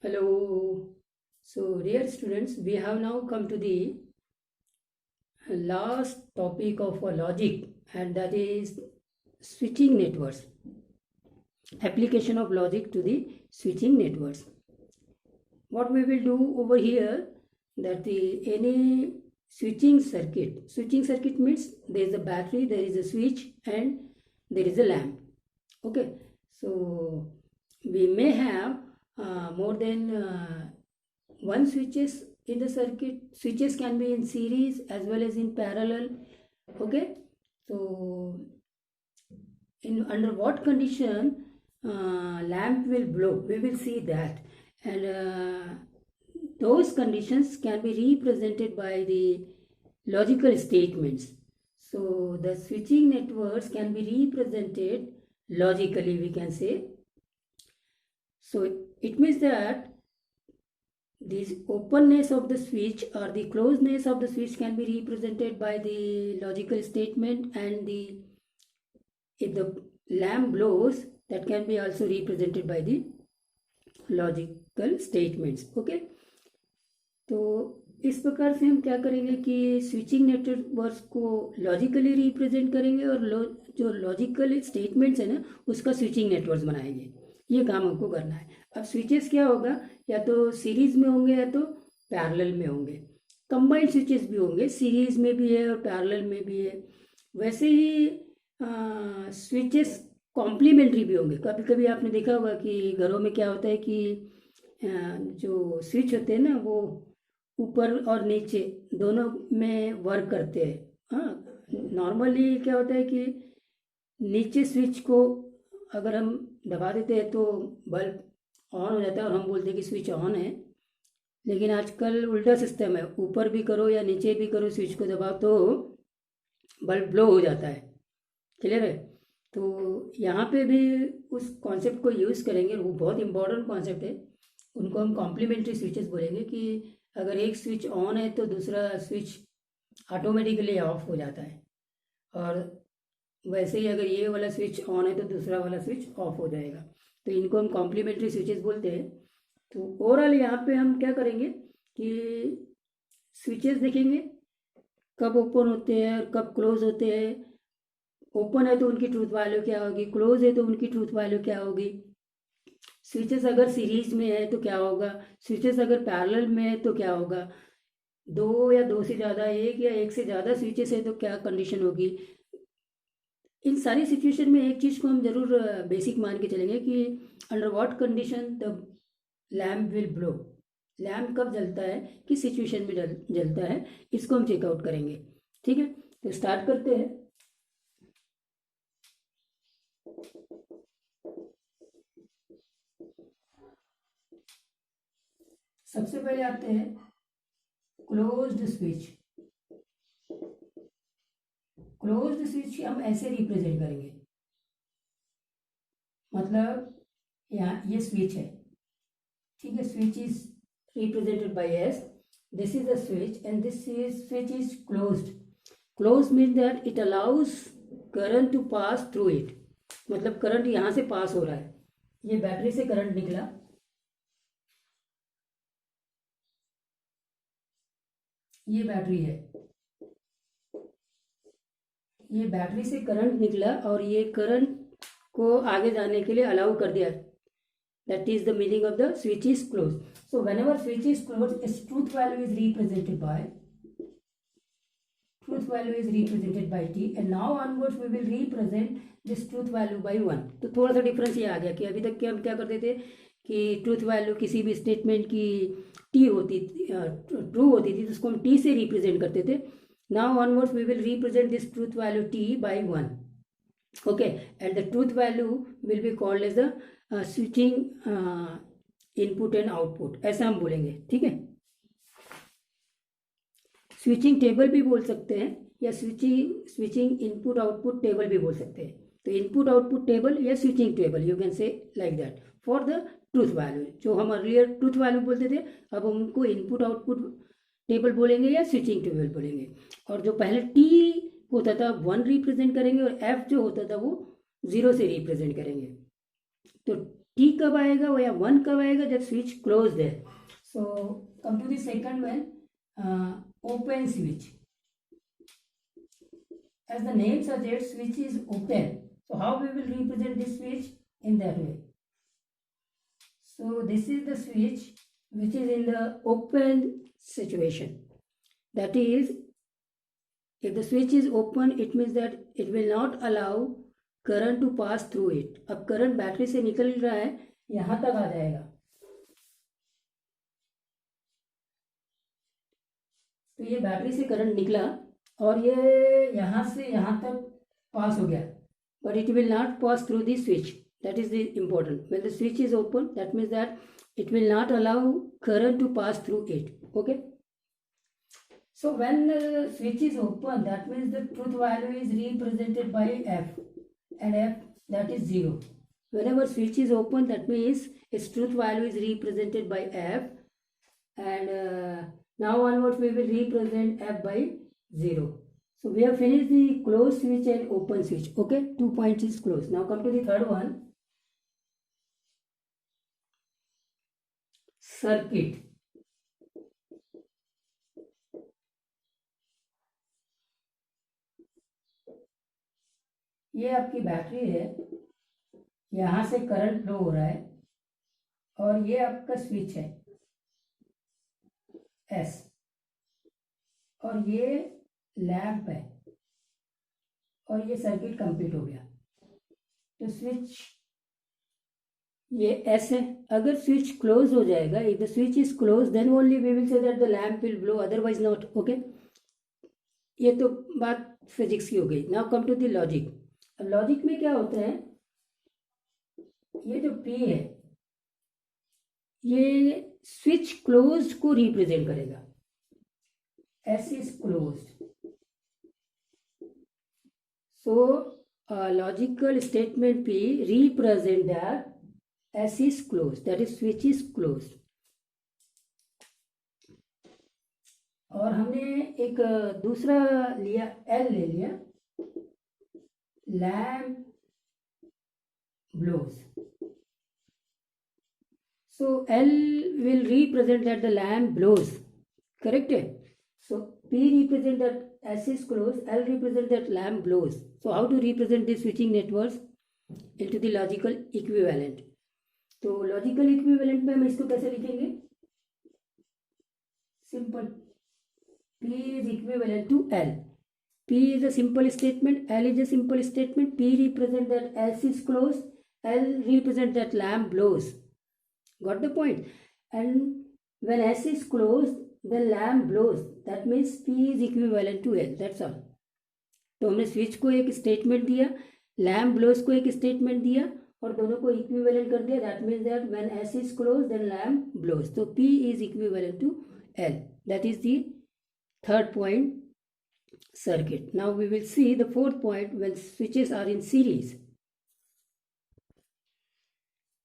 Hello. So, dear students, we have now come to the last topic of logic, and that is switching networks. Application of logic to the switching networks. What we will do over here, that any switching circuit means there is a battery, there is a switch, and there is a lamp. Okay, so we may have more than one switches in the circuit. Switches can be in series as well as in parallel. Okay, so in under what condition lamp will blow, we will see that, and those conditions can be represented by the logical statements. So the switching networks can be represented logically, we can say. So it means that this openness of the switch or the closeness of the switch can be represented by the logical statement, and if the lamp blows, that can be also represented by the logical statements. Okay, तो इस प्रकार से हम क्या करेंगे कि switching networks को logically represent करेंगे और जो लॉजिकल स्टेटमेंट्स है ना, उसका स्विचिंग नेटवर्क्स बनाएंगे. ये काम हमको करना है. अब स्विचेस क्या होगा, या तो सीरीज में होंगे या तो पैरेलल में होंगे. कंबाइंड स्विचेस भी होंगे, सीरीज में भी है और पैरेलल में भी है. वैसे ही स्विचेस कॉम्प्लीमेंट्री भी होंगे. कभी कभी आपने देखा होगा कि घरों में क्या होता है कि जो स्विच होते हैं ना, वो ऊपर और नीचे दोनों में वर्क करते हैं. हाँ, नॉर्मली क्या होता है कि नीचे स्विच को अगर हम दबा देते हैं तो बल्ब ऑन हो जाता है और हम बोलते हैं कि स्विच ऑन है. लेकिन आजकल उल्टा सिस्टम है, ऊपर भी करो या नीचे भी करो, स्विच को दबाओ तो बल्ब ब्लो हो जाता है. क्लियर है? तो यहाँ पे भी उस कॉन्सेप्ट को यूज़ करेंगे. वो बहुत इंपॉर्टेंट कॉन्सेप्ट है. उनको हम कॉम्प्लीमेंट्री स्विचेस बोलेंगे कि अगर एक स्विच ऑन है तो दूसरा स्विच ऑटोमेटिकली ऑफ हो जाता है, और वैसे ही अगर ये वाला स्विच ऑन है तो दूसरा वाला स्विच ऑफ हो जाएगा. तो इनको हम कॉम्प्लीमेंट्री स्विचेस बोलते हैं. तो ओवरऑल यहाँ पे हम क्या करेंगे कि स्विचेस देखेंगे कब ओपन होते हैं और कब क्लोज होते हैं. ओपन है तो उनकी ट्रूथ वैल्यू क्या होगी, क्लोज है तो उनकी ट्रूथ वैल्यू क्या होगी. स्विचेस अगर सीरीज में है तो क्या होगा, स्विचेस अगर पैरेलल में है तो क्या होगा, दो या दो से ज़्यादा, एक या एक से ज़्यादा स्विचेस है तो क्या कंडीशन होगी. इन सारी सिचुएशन में एक चीज़ को हम जरूर बेसिक मान के चलेंगे कि under what condition the lamp will blow. Lamp कब जलता है, किस सिचुएशन में जलता है, इसको हम चेकआउट करेंगे. ठीक है, तो स्टार्ट करते हैं. सबसे पहले आते हैं क्लोज्ड स्विच. क्लोज्ड स्विच हम ऐसे रिप्रेजेंट करेंगे, मतलब यहाँ ये स्विच है. ठीक है, switch is represented by S. This is the switch and this is switch is closed. Close mean that it allows current to pass through it. मतलब करंट यहाँ से पास हो रहा है. ये बैटरी से करंट निकला, ये बैटरी है, ये बैटरी से करंट निकला और ये करंट को आगे जाने के लिए अलाउ कर दिया. That is the meaning of the switch is close. So whenever switch is close, its truth value is represented bye t, and now onwards we will represent this truth value by 1. तो थोड़ा सा difference ये आ गया कि अभी तक के हम क्या करते थे कि ट्रूथ वैल्यू किसी भी स्टेटमेंट की टी होती, ट्रू होती थी, तो उसको हम टी से रिप्रेजेंट करते थे. Now onwards we will represent this truth value T by 1. Okay, and the truth value will be called as the switching input and output, ऐसा हम बोलेंगे. ठीक है, स्विचिंग टेबल भी बोल सकते हैं या स्विचिंग इनपुट आउटपुट टेबल भी बोल सकते हैं. तो इनपुट आउटपुट टेबल या switching table, you can say like that for the truth value. जो हम अर्लियर ट्रूथ वैल्यू बोलते थे, अब हम उनको इनपुट आउटपुट टेबल बोलेंगे या स्विचिंग टेबल बोलेंगे. और जो पहले टी होता था 1 रिप्रेजेंट करेंगे और एफ जो होता था वो 0 से रिप्रेजेंट करेंगे. तो T कब आएगा वो या 1 कब आएगा, जब स्विच क्लोज है. So come to the second one, open switch. As the name suggests, switch is open. So how we will represent this switch? In that way. So this is the switch which is in the open situation. That is, if the switch is open, it means that it will not allow current to pass through it. अब current battery से निकल रहा है, यहां तक आ जाएगा. तो ये बैटरी से करंट निकला और ये यहां से यहां तक पास हो गया, but it will not pass through the switch. That is the important. When the switch is open, that means that it will not allow current to pass through it. Okay. So when the switch is open, that means the truth value is represented by F, and F, that is 0. Whenever switch is open, that means its truth value is represented by F, and now onwards we will represent F by 0. So we have finished the closed switch and open switch. Okay, 2 points is closed. Now come to the third one. Circuit. ये आपकी battery है, यहां से current flow हो रहा है, और ये आपका स्विच है S, और ये लैंप है, और ये सर्किट कंप्लीट हो गया. तो स्विच ये S है. अगर स्विच क्लोज हो जाएगा, if the switch is close, then only we will say that the lamp will blow, otherwise not. Okay, ये तो बात फिजिक्स की हो गई. Now come to the logic. अब लॉजिक में क्या होता है, ये जो P है ये स्विच क्लोज को रिप्रेजेंट करेगा. S is closed. So logical statement P represent that S is closed, that is switch is closed. और हमने एक दूसरा लिया, L ले लिया, lamp blows. So L will represent that the lamp blows. Correct? So P represent that S is closed, L represent that lamp blows. So how to represent the switching networks into the logical equivalent? तो logical equivalent में हम इसको कैसे लिखेंगे? Simple, P is equivalent to L. P is a simple statement, L is a simple statement. P represent that S is closed, L represent that lamp blows. Got the point? And when S is closed, the lamp blows. That means P is equivalent to L. That's all. तो हमने switch को एक statement दिया, lamp blows को एक statement दिया, और दोनों को इक्विवेलेंट कर दिया. That means that when S is closed, then lamp blows. तो P is equivalent to L. That is the third point, circuit. Now we will see the fourth point, when switches are in series.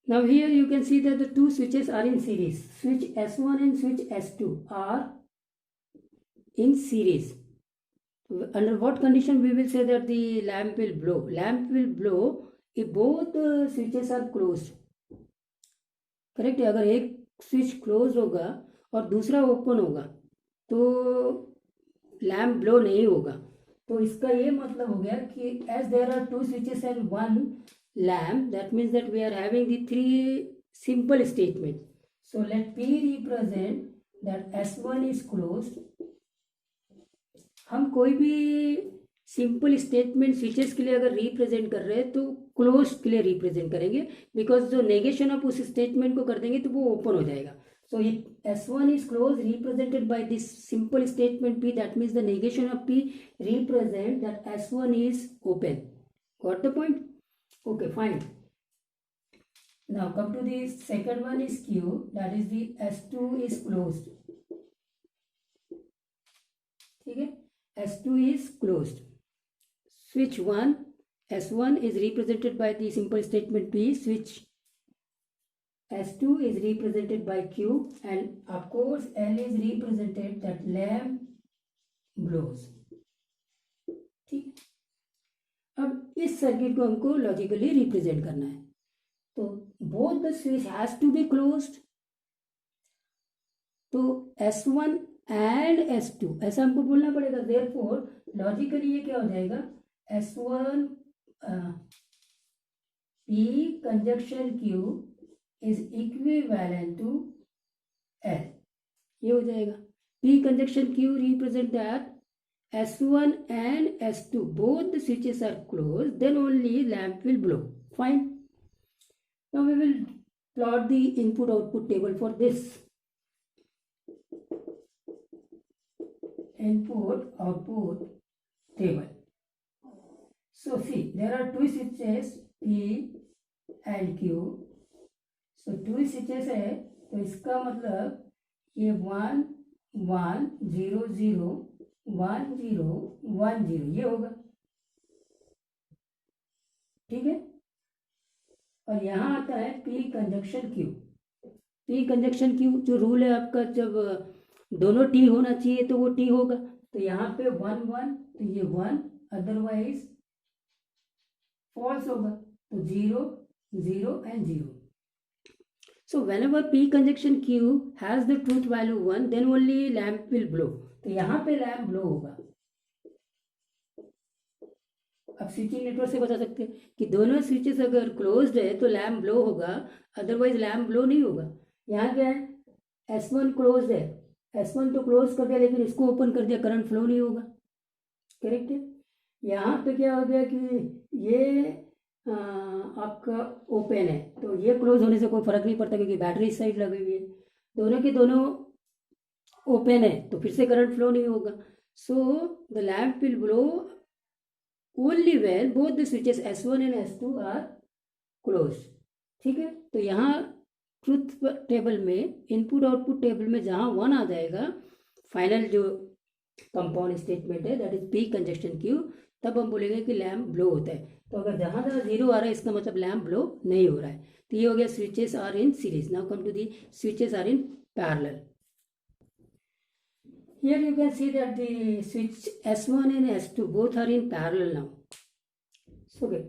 Now here you can see that the two switches are in series. Switch S1 and switch S2 are in series. Under what condition we will say that the lamp will blow? Lamp will blow if both switches are closed. Correct है. अगर एक switch close होगा और दूसरा open होगा तो lamp blow नहीं होगा. तो इसका ये मतलब हो गया कि as there are two switches and one lamp, that means that we are having the three simple statement. So let P represent that S1 is closed. हम कोई भी सिंपल स्टेटमेंट स्विचेस के लिए अगर रिप्रेजेंट कर रहे हैं तो क्लोज के लिए रिप्रेजेंट करेंगे, बिकॉज जो नेगेशन ऑफ उस स्टेटमेंट को कर देंगे तो वो ओपन हो जाएगा. सो S1 is closed represented by this simple statement P. That means the negation of P represent that S1 is open. Got the point? Okay, fine. Now come to the second one is Q. That is the S2 is closed. ठीक है, S2 is closed. Switch 1, S1 is represented by the simple statement P. Switch S2 is represented by Q, and of course L is represented that lamp blows. ठीक. अब इस circuit को हमको logically represent करना है. तो both the switch has to be closed. तो S1 and S2 ऐसा हमको बोलना पड़ेगा. Therefore लॉजिकली ये क्या हो जाएगा, S1 P conjunction Q is equivalent to L. ये हो जाएगा. P conjunction Q represent that S1 and S2 both the switches are closed, then only lamp will blow. Fine. Now we will plot the input output table for this. Input output table. So see, there are two switches P and Q. So two switches है, तो इसका मतलब ये 1 1 0 0 1 0 1 0 ये होगा. ठीक है. और यहाँ आता है P conjunction Q. P conjunction Q जो रूल है आपका, जब दोनों T होना चाहिए तो वो T होगा. तो यहाँ पे 1 1 तो ये 1, अदरवाइज फॉल्स होगा. तो 0 0 and 0. So whenever P conjunction Q has the truth value 1, then only lamp will blow. तो यहाँ पे लैम्प ब्लो होगा. अब स्विचिंग नेटवर्क से बता सकते हैं कि दोनों स्विचेस अगर क्लोज्ड है तो लैम्प ब्लो होगा, अदरवाइज लैम्प ब्लो नहीं होगा. यहाँ क्या है, S1 क्लोज्ड है, S1 तो क्लोज कर दिया लेकिन इसको ओपन कर दिया, करंट फ्लो नहीं होगा. करेक्ट है. यहाँ पे क्या हो गया कि ये आपका ओपन है, तो ये क्लोज होने से कोई फर्क नहीं पड़ता क्योंकि बैटरी इस साइड लगी हुई है. दोनों के दोनों ओपन है तो फिर से करंट फ्लो नहीं होगा. So the lamp will blow only when both the switches S1 and S2 are close. ठीक है. तो यहाँ ट्रुथ टेबल में, इनपुट आउटपुट टेबल में जहाँ 1 आ जाएगा, फाइनल जो कंपाउंड स्टेटमेंट है that is P conjunction Q, तब हम बोलेंगे कि लैम्प ब्लो होता है. तो अगर जहाँ जहाँ 0 आ रहा है इसका मतलब लैम्प ब्लो नहीं हो रहा है. तो ये हो गया switches are in series. Now come to the switches are in parallel. Here you can see that the switch S1 and S2 both are in parallel now. So okay,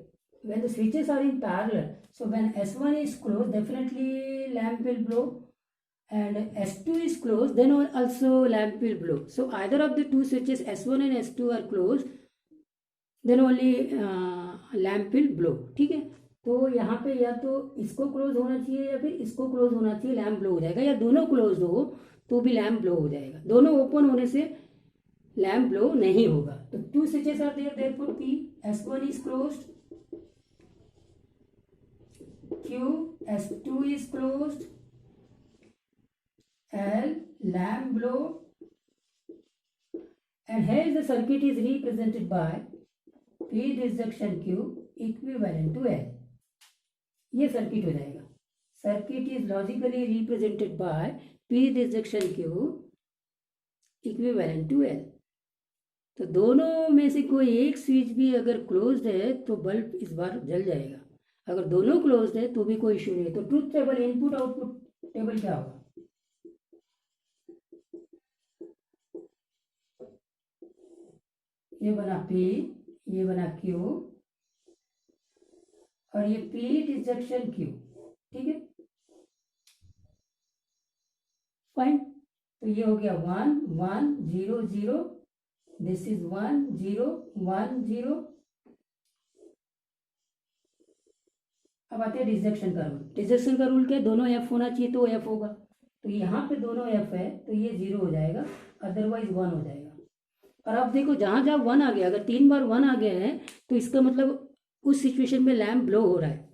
when the switches are in parallel, so when S1 is closed, definitely lamp will blow, and S2 is closed, then also lamp will blow. So either of the two switches S1 and S2 are closed, then only lamp will blow. ठीक है. तो यहाँ पे या तो इसको close होना चाहिए या फिर इसको क्लोज होना चाहिए, लैम्प ब्लो हो जाएगा, या दोनों क्लोज हो तो भी लैम्प ब्लो हो जाएगा. दोनों ओपन होने से लैम्प ब्लो नहीं होगा. तो two switches are there, therefore P S1 is closed, Q S2 is closed, L lamp blow, and here the circuit is represented by P disjunction Q equivalent to L. ये circuit हो जाएगा. Circuit is logically represented by P disjunction Q equivalent to L. तो दोनों में से कोई एक switch भी अगर क्लोज्ड है तो बल्ब इस बार जल जाएगा. अगर दोनों क्लोज्ड है तो भी कोई इश्यू नहीं है. तो truth table, input output table क्या होगा, ये बना P, ये बना Q और ये P डिजक्शन Q. ठीक है. फाइन. तो ये हो गया 1 1 0 0, दिस इज 1 0 1 0. अब आते हैं डिजक्शन का रूल. डिजक्शन का रूल क्या है, दोनों F होना चाहिए तो F होगा. तो यहाँ पे दोनों F है तो ये 0 हो जाएगा, अदरवाइज 1 हो जाएगा. और आप देखो जहाँ जहाँ 1 आ गया, अगर 3 बार 1 आ गया है तो इसका मतलब उस सिचुएशन में लैम्प ब्लो हो रहा है.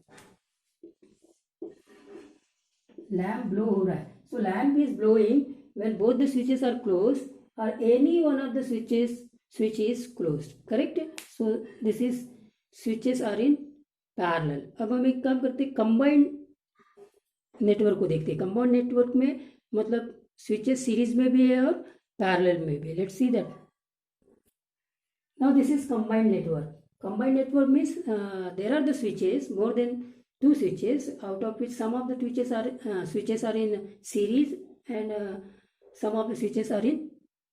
लैम्प ब्लो हो रहा है. So lamp is blowing when both the switches are closed or any one of the switch is closed. Correct? So this is switches are in parallel. अब हम एक काम करते हैं, कंबाइंड नेटवर्क को देखते हैं. कंबाइंड नेटवर्क में मतलब स्विचेस सीरीज में भी है और पैरेलल में भी. Let's see that. Now this is combined network. Combined network means there are the switches, more than two switches, out of which some of the switches are in series and some of the switches are in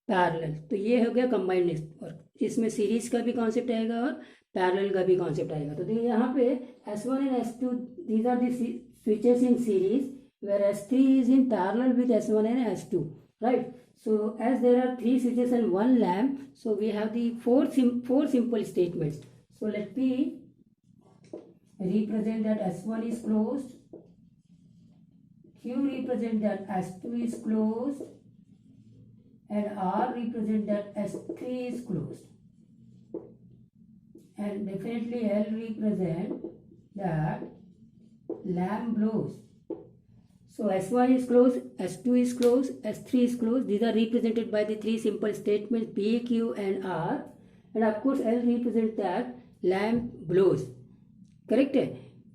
parallel. तो ये हो गया combined network, जिसमें series का भी concept आएगा और parallel का भी कॉन्सेप्ट आएगा। तो देखिए यहाँ पे S1 and S2 these are the switches in series where S3 is in parallel with S1 and S2, right? So as there are 3 switches and 1 lamp, so we have the four simple statements. So let me represent that S1 is closed, Q represent that S2 is closed, and R represent that S3 is closed, and definitely L represent that lamp blows. So S1 is closed, S2 is closed, S3 is closed. These are represented by the 3 simple statements P, Q and R, and of course L represents that lamp blows. Correct?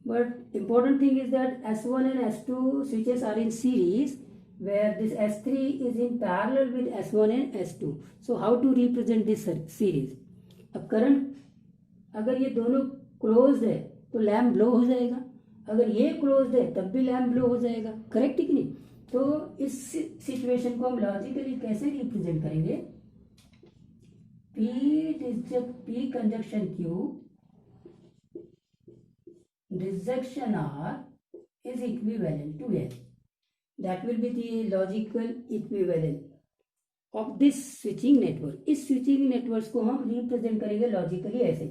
But important thing is that S1 and S2 switches are in series, where this S3 is in parallel with S1 and S2. So how to represent this series? अब current अगर ये दोनों close है तो lamp blow हो जाएगा, अगर ये क्लोज है तब भी लैम्प ब्लो हो जाएगा। करेक्ट कि नहीं? तो इस सिचुएशन को हम लॉजिकली कैसे रिप्रेजेंट करेंगे? P conjunction Q disjunction R is equivalent to L. That will be the logical equivalent of this switching network. इस switching networks को हम रिप्रेजेंट करेंगे लॉजिकली ऐसे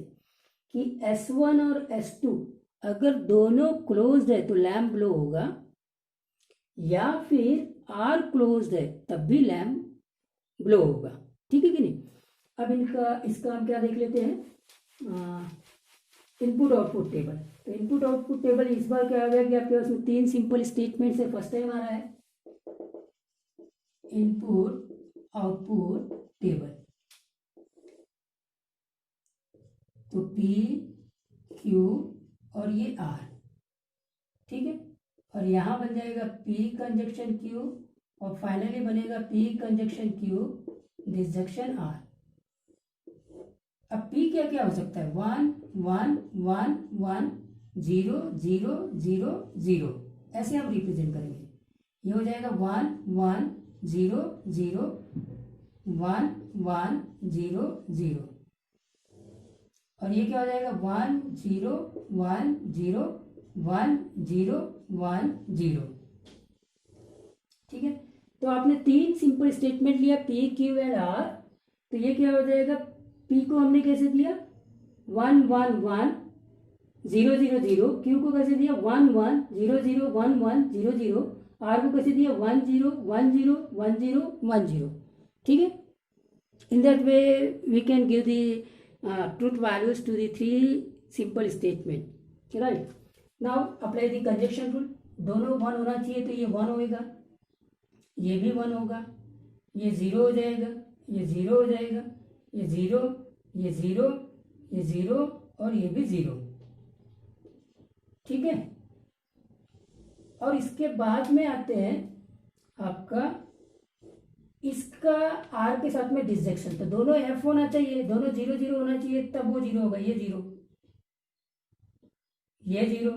कि S1 और S2 अगर दोनों क्लोज्ड है तो लैम्प ब्लो होगा, या फिर R क्लोज्ड है तब भी लैम्प ब्लो होगा। ठीक है कि नहीं? अब इसका हम क्या देख लेते हैं, इनपुट आउटपुट टेबल। तो इनपुट आउटपुट टेबल इस बार क्या आ गया कि आपके पास में 3 सिंपल स्टेटमेंट है। फर्स्ट टाइम आ रहा है इनपुट आउटपुट टेबल, तो P Q और ये R, ठीक है। और यहां बन जाएगा P कंजक्शन Q और फाइनली बनेगा P conjunction Q disjunction R। अब P क्या क्या हो सकता है? 1 1 1 1 0 0 0 0, ऐसे हम रिप्रेजेंट करेंगे। ये हो जाएगा 1 1 0 0 1 1 0 0, और ये क्या हो जाएगा 1 0 1 0 1 0 1 0। ठीक है, तो आपने 3 सिंपल स्टेटमेंट लिया P Q एंड R। तो ये क्या हो जाएगा? P को हमने कैसे दिया 1 1 1 0 0 0, Q को कैसे दिया 1 1 0 0 1 1 0 0, R को कैसे दिया 1 0 1 0 1 0 1 0। ठीक है, in that way we can give the truth values to the 3 simple statement, right? Now apply the conjunction rule। दोनों 1 होना चाहिए तो ये 1 होएगा, ये भी 1 होगा, ये 0 हो जाएगा, ये 0 हो जाएगा, ये 0 ये 0 ये 0 और ये भी 0। ठीक है, और इसके बाद में आते हैं आपका इसका R के साथ में डिसजंक्शन। तो दोनों F होना चाहिए, दोनों 0 0 होना चाहिए, तब वो 0 होगा। ये 0 ये 0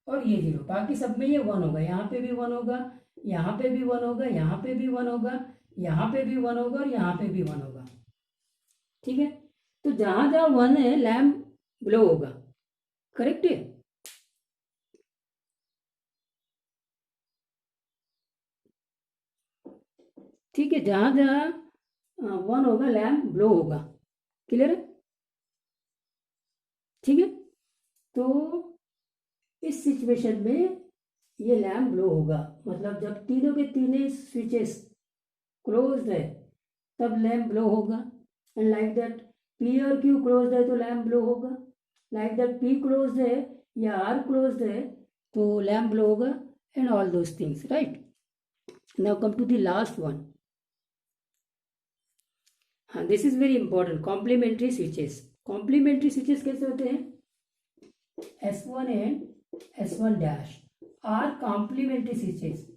और ये 0, बाकी सब में ये 1 होगा। यहाँ पे भी 1 होगा, यहाँ पे भी 1 होगा, यहाँ पे भी 1 होगा, यहाँ पे भी 1 होगा और यहाँ पे भी 1 होगा। ठीक है, तो जहां जहां 1 है लैम्प ब्लो होगा। करेक्ट है? ठीक है, जहां जहां 1 होगा लैम्प ब्लो होगा। क्लियर है? ठीक है, तो इस सिचुएशन में ये लैम्प ब्लो होगा, मतलब जब तीनों के तीनों स्विचेस क्लोज्ड है तब लैम्प ब्लो होगा। एंड लाइक दैट P और Q क्लोज्ड है तो लैम्प ब्लो होगा, लाइक दैट P क्लोज्ड है या R क्लोज्ड है तो लैम्प ब्लो होगा, and all those things, right? Now come to the last one. हाँ, this is very important, complementary switches. Complementary switches कैसे होते हैं? S1 and S1 dash are complementary switches.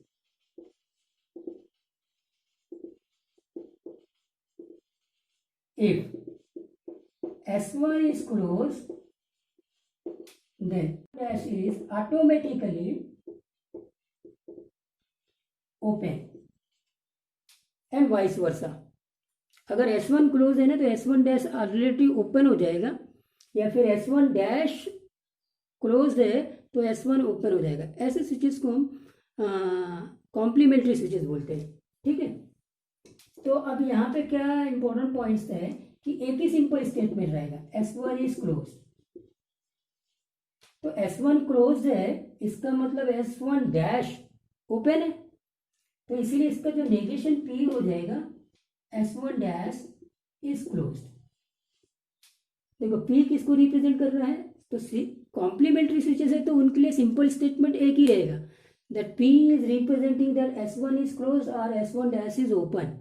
If S1 is closed, then dash is automatically open and vice versa। अगर S1 close है ना तो S1 dash already open हो जाएगा, या फिर S1 डैश क्लोज है तो S1 ओपन हो जाएगा। ऐसे स्विचेस को हम कॉम्प्लीमेंट्री स्विचेस बोलते हैं। ठीक है, तो अब यहाँ पे क्या इंपॉर्टेंट पॉइंट्स है कि एक ही सिंपल स्टेटमेंट रहेगा, S1 इज क्लोज। तो S1 क्लोज है, इसका मतलब S1 डैश ओपन है, तो इसीलिए इसका जो नेगेशन P हो जाएगा S1 डैश इज क्लोज। देखो P किसको रिप्रेजेंट कर रहा है, तो कॉम्प्लीमेंट्री स्विचेस है तो उनके लिए सिंपल स्टेटमेंट एक ही रहेगा, that P is representing that S1 is close और S1 dash is open.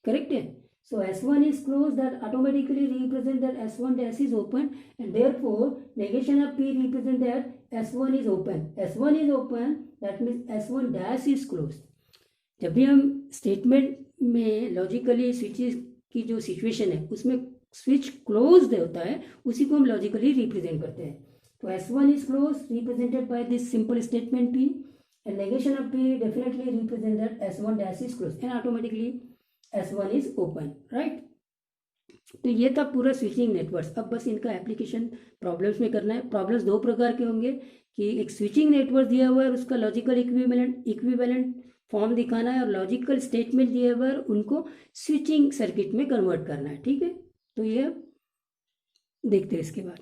Correct है, so S1 is closed, that automatically represent that S1 dash is open, and therefore negation of P represent that S1 is open. S1 is open, that means S1 dash is closed. जब भी हम statement में logically switches की जो situation है उसमें switch closed होता है, उसी को हम लॉजिकली रिप्रेजेंट करते हैं। तो S1 is closed represented by this simple statement P, and negation of P definitely represent that S1 dash is closed, and automatically S1 is open, right. तो ये था पूरा स्विचिंग नेटवर्क। अब बस इनका एप्लीकेशन प्रॉब्लम्स में करना है। प्रॉब्लम्स दो प्रकार के होंगे कि एक स्विचिंग नेटवर्क दिया हुआ है और उसका लॉजिकल इक्विवेलेंट फॉर्म दिखाना है, और लॉजिकल स्टेटमेंट दिया हुआ है उनको स्विचिंग सर्किट में कन्वर्ट करना है। ठीक है, तो ये देखते हैं इसके बाद।